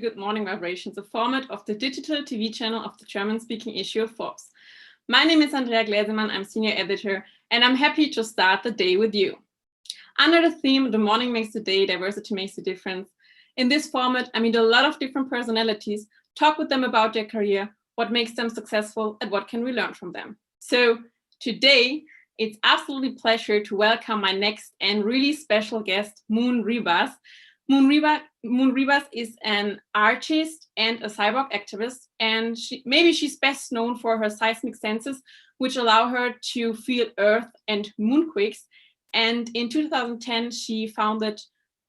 Good Morning Vibrations, a format of the digital TV channel of the German-speaking issue of Forbes. My name is Andrea Gläsemann, I'm senior editor, and I'm happy to start the day with you. Under the theme, The Morning Makes the Day, Diversity Makes the Difference, in this format, I meet a lot of different personalities, talk with them about their career, what makes them successful, and what can we learn from them. So today, it's absolutely a pleasure to welcome my next and really special guest, Moon Ribas. Moon Ribas is an artist and a cyborg activist, and maybe she's best known for her seismic senses, which allow her to feel Earth and moonquakes. And in 2010, she founded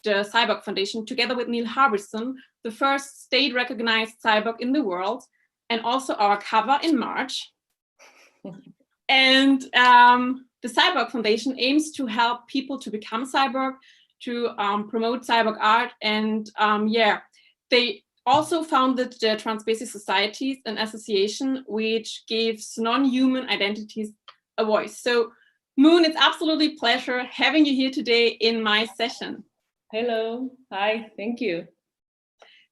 the Cyborg Foundation together with Neil Harbison, the first state-recognized cyborg in the world, and also our cover in March. And the Cyborg Foundation aims to help people to become cyborg, to promote cyborg art, and they also founded the Trans-Species Societies, an association which gives non-human identities a voice. So Moon, it's absolutely a pleasure having you here today in my session. Hello, hi, thank you.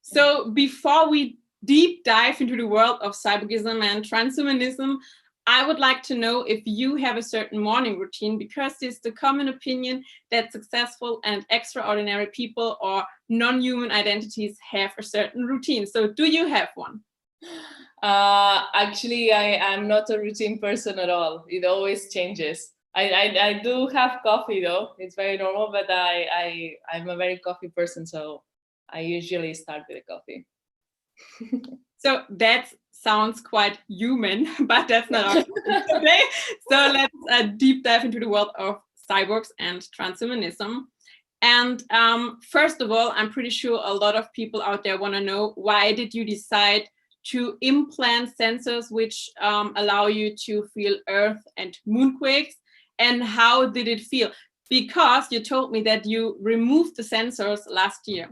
So before we deep dive into the world of cyborgism and transhumanism, I would like to know if you have a certain morning routine, because it's the common opinion that successful and extraordinary people or non-human identities have a certain routine. So do you have one? Actually, I'm not a routine person at all. It always changes. I do have coffee though. It's very normal, but I'm a very coffee person, so I usually start with a coffee. So that sounds quite human, but that's not our topic today. So let's deep dive into the world of cyborgs and transhumanism. And first of all, I'm pretty sure a lot of people out there want to know, why did you decide to implant sensors which allow you to feel Earth and moonquakes? And how did it feel? Because you told me that you removed the sensors last year.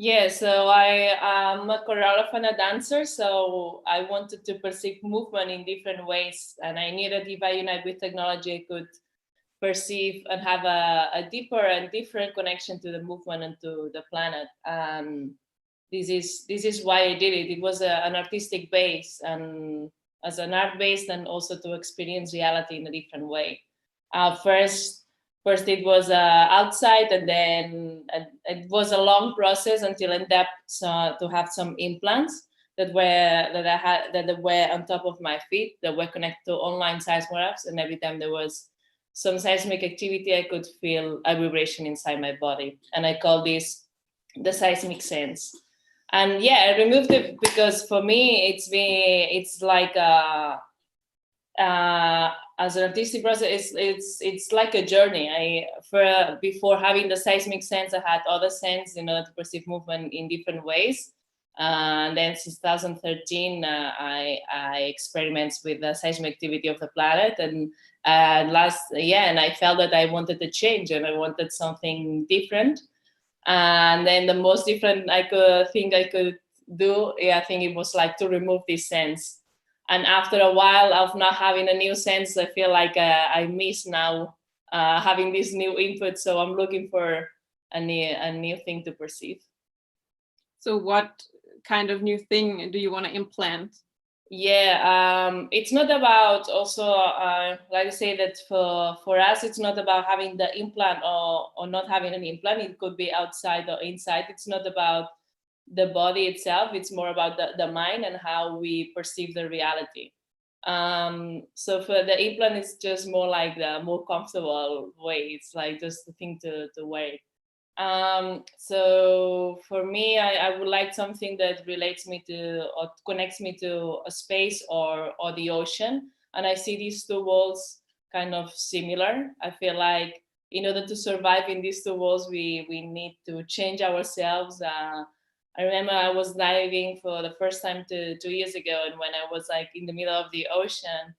Yeah, so I'm a choreographer and a dancer, so I wanted to perceive movement in different ways. And I knew that if I unite with technology, I could perceive and have a deeper and different connection to the movement and to the planet. This is why I did it. It was an artistic base, and as an art base, and also to experience reality in a different way. First it was outside, and then it was a long process until I ended up to have some implants that were on top of my feet, that were connected to online seismographs, and every time there was some seismic activity, I could feel a vibration inside my body, and I call this the seismic sense. And yeah, I removed it because for me it's like as an artistic process, it's like a journey. Before having the seismic sense, I had other sense in order to perceive movement in different ways. And then since 2013, I experiment with the seismic activity of the planet, and and I felt that I wanted to change and I wanted something different. And then the most different I could do, I think it was like to remove this sense. And after a while of not having a new sense, I feel like I miss now having this new input. So I'm looking for a new thing to perceive. So what kind of new thing do you want to implant? Yeah, it's not about also, like I say, that for us, it's not about having the implant or not having an implant. It could be outside or inside. It's not about the body itself. It's more about the mind and how we perceive the reality. So for the implant, it's just more like the more comfortable way. It's like just the thing to wear it. So for me, I would like something that relates me to or connects me to a space or the ocean. And I see these two worlds kind of similar. I feel like in order to survive in these two worlds, we need to change ourselves. I remember I was diving for the first time 2 years ago, and when I was like in the middle of the ocean,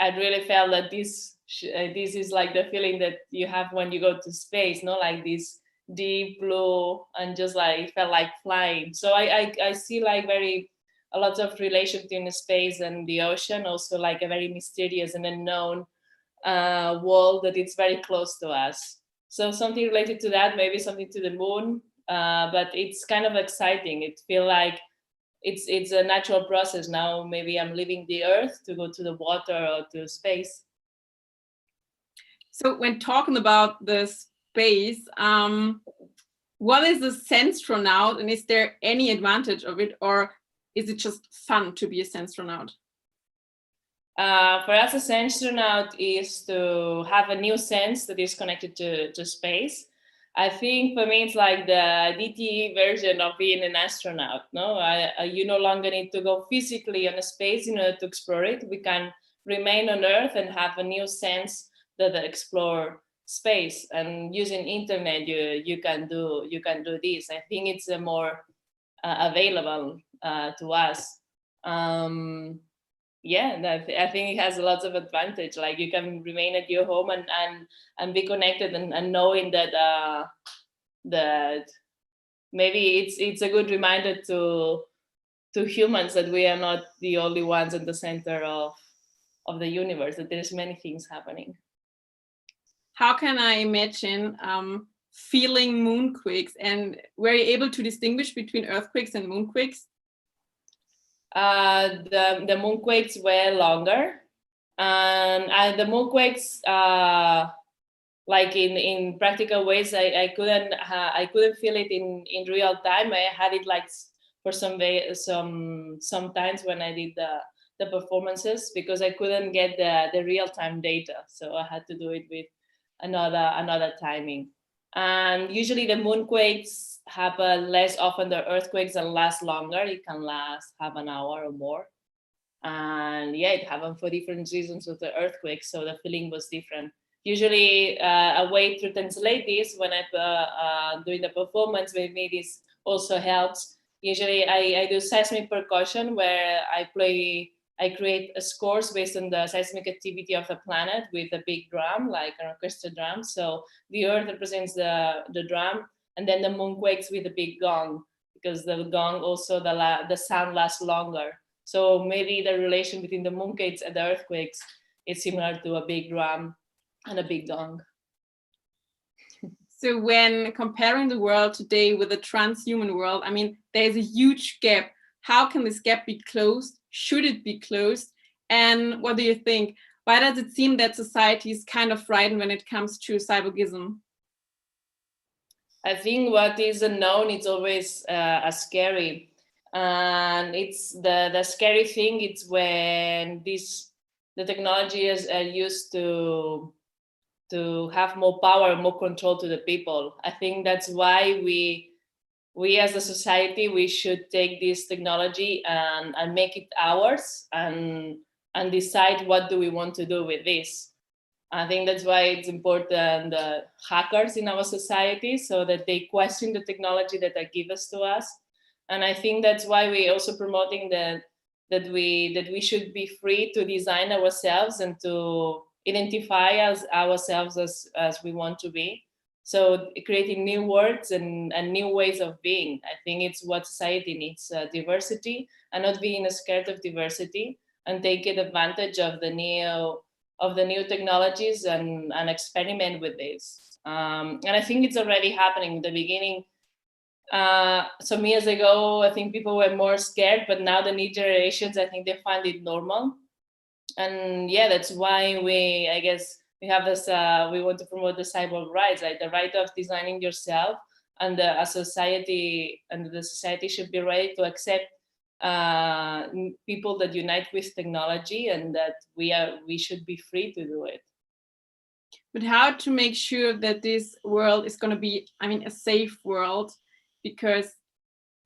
I really felt that this is like the feeling that you have when you go to space, no, like this deep blue, and just like it felt like flying. So I see like a lot of relation between the space and the ocean, also like a very mysterious and unknown world that it's very close to us. So something related to that, maybe something to the moon, but it's kind of exciting. It feels like it's a natural process. Now maybe I'm leaving the Earth to go to the water or to space. So when talking about the space, what is a Senstronaut, and is there any advantage of it, or is it just fun to be a Senstronaut? For us, a Senstronaut is to have a new sense that is connected to space. I think for me, it's like the DTE version of being an astronaut. No, you no longer need to go physically on a space in order to explore it. We can remain on Earth and have a new sense that explore space. And using internet, you can do this. I think it's more available to us. Yeah, I think it has lots of advantage. Like you can remain at your home and be connected and knowing that that maybe it's a good reminder to humans that we are not the only ones at the center of the universe, that there's many things happening. How can I imagine feeling moonquakes, and were you able to distinguish between earthquakes and moonquakes? The moonquakes were longer, and the moonquakes, like in practical ways, I couldn't feel it in real time. I had it like for some times when I did the performances, because I couldn't get the real time data, so I had to do it with another timing. And usually the moonquakes happen less often than earthquakes and last longer. It can last half an hour or more. And yeah, it happened for different reasons with the earthquakes, so the feeling was different. Usually a way to translate this when I'm doing the performance, maybe this also helps. Usually I do seismic percussion, where I create scores based on the seismic activity of the planet with a big drum, like an orchestra drum. So the Earth represents the drum, and then the moonquakes with a big gong, because the gong also, the sound lasts longer. So maybe the relation between the moonquakes and the earthquakes is similar to a big drum and a big gong. So when comparing the world today with the transhuman world, I mean, there's a huge gap. How can this gap be closed? Should it be closed? And what do you think? Why does it seem that society is kind of frightened when it comes to cyborgism? I think what is unknown, it's always scary. And it's the scary thing, it's when the technology is used to have more power, more control to the people. I think that's why we as a society, we should take this technology and make it ours and decide what do we want to do with this. I think that's why it's important hackers in our society, so that they question the technology that they give us to us. And I think that's why we're also promoting that we should be free to design ourselves and to identify ourselves as we want to be. So creating new words and new ways of being. I think it's what society needs, diversity, and not being scared of diversity, and taking advantage of the new technologies and experiment with this. And I think it's already happening in the beginning. Some years ago, I think people were more scared, but now the new generations, I think they find it normal. And yeah, that's why we have this, we want to promote the cyborg rights, like the right of designing yourself, and the society should be ready to accept people that unite with technology, and that we should be free to do it. But how to make sure that this world is going to be, I mean, a safe world? Because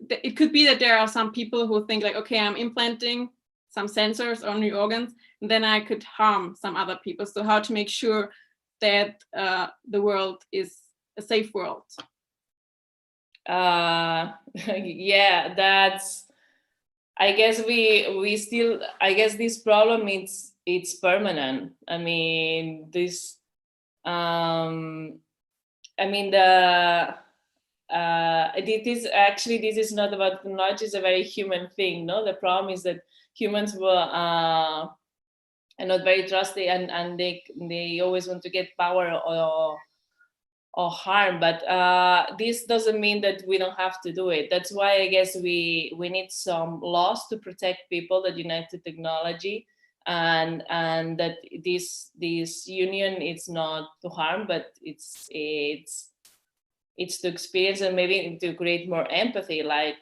it could be that there are some people who think like, okay, I'm implanting some sensors or new organs, and then I could harm some other people. So how to make sure that the world is a safe world? Yeah, that's, I guess we still, I guess this problem, it's permanent. I mean, this, I mean, this is not about technology, it's a very human thing, no? The problem is that humans are not very trusty, and they always want to get power or harm, but this doesn't mean that we don't have to do it. That's why I guess we need some laws to protect people that unite to technology, and that this union is not to harm, but it's to experience and maybe to create more empathy, like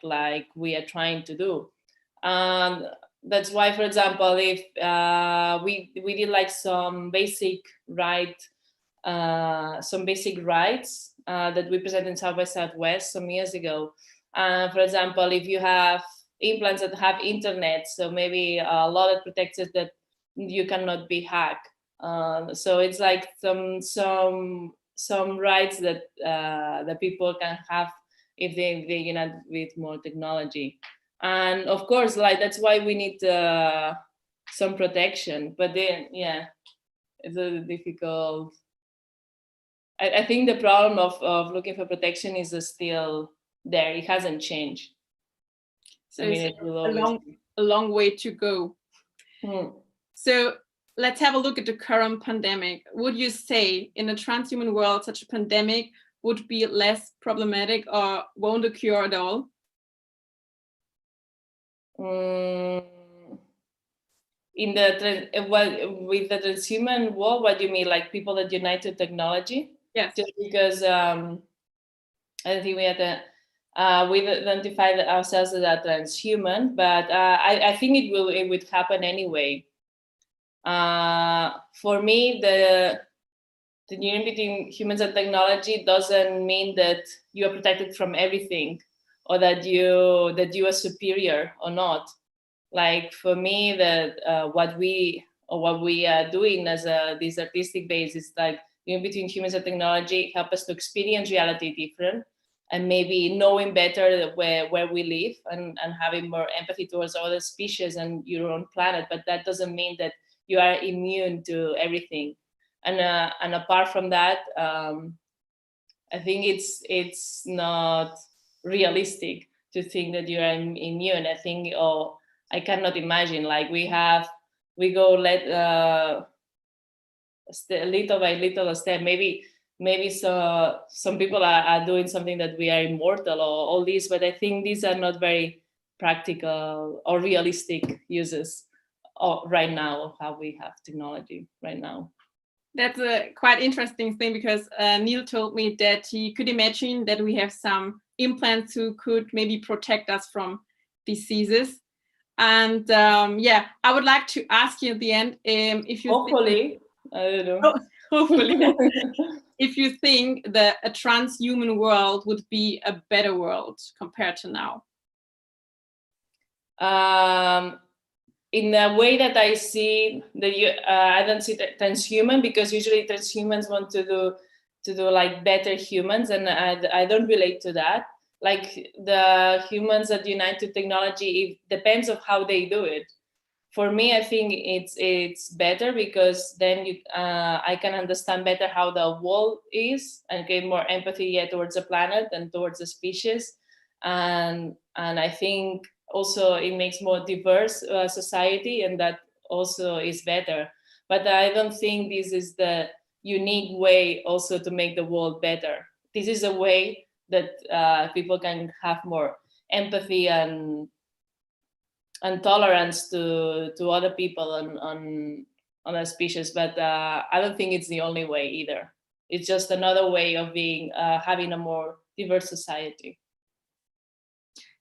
we are trying to do. That's why, for example, if we did like some basic rights that we presented in South by Southwest some years ago. For example, if you have implants that have internet, so maybe a law that protects it that you cannot be hacked. So it's like some rights that that people can have if they unite with more technology. And of course, like that's why we need some protection. But then, yeah, it's a difficult. I think the problem of looking for protection is still there. It hasn't changed. So I mean, it will always a long way to go. So let's have a look at the current pandemic. Would you say in a transhuman world, such a pandemic would be less problematic or won't occur at all? In the with the transhuman world, what do you mean? Like people that unite to technology? Yes. Just because I think we had we've identified ourselves as a transhuman, but I think it would happen anyway. For me, the union between humans and technology doesn't mean that you are protected from everything, or that you are superior or not. Like for me, that what we are doing as this artistic base is like between humans and technology help us to experience reality different, and maybe knowing better where we live, and having more empathy towards other species and your own planet. But that doesn't mean that you are immune to everything. And apart from that, I think it's not realistic to think that you are immune. I think, I cannot imagine, like we go little by little step. Maybe some people are doing something that we are immortal or all this, but I think these are not very practical or realistic uses right now of how we have technology right now. That's a quite interesting thing, because Neil told me that he could imagine that we have some implants who could maybe protect us from diseases. And yeah, I would like to ask you at the end if you hopefully, I don't know. Hopefully, if you think that a transhuman world would be a better world compared to now. In the way that I see I don't see transhuman, because usually transhumans want to do like better humans, and I don't relate to that. Like the humans that unite to technology, it depends of how they do it. For me, I think it's better, because then I can understand better how the world is and get more empathy towards the planet and towards the species, and I think also it makes more diverse society, and that also is better. But I don't think this is the unique way also to make the world better. This is a way that people can have more empathy and tolerance to other people on other species. But I don't think it's the only way either. It's just another way of being having a more diverse society.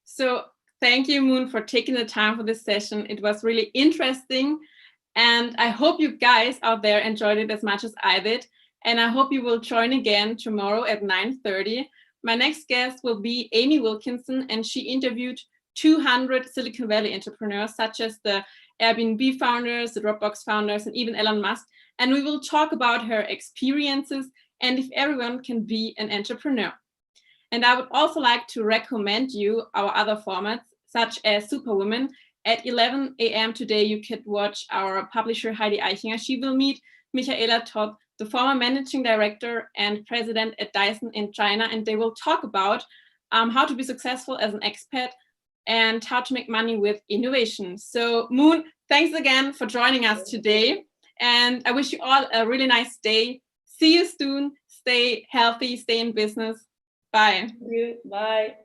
So thank you, Moon, for taking the time for this session. It was really interesting, and I hope you guys out there enjoyed it as much as I did. And I hope you will join again tomorrow at 9:30. My next guest will be Amy Wilkinson, and she interviewed 200 Silicon Valley entrepreneurs, such as the Airbnb founders, the Dropbox founders, and even Elon Musk. And we will talk about her experiences and if everyone can be an entrepreneur. And I would also like to recommend you our other formats, such as Superwoman. At 11 a.m. today, you could watch our publisher Heidi Eichinger. She will meet Michaela Todd, the former managing director and president at Dyson in China, and they will talk about how to be successful as an expat and how to make money with innovation. So Moon, thanks again for joining us today. And I wish you all a really nice day. See you soon. stay healthy, stay in business. Bye. Bye.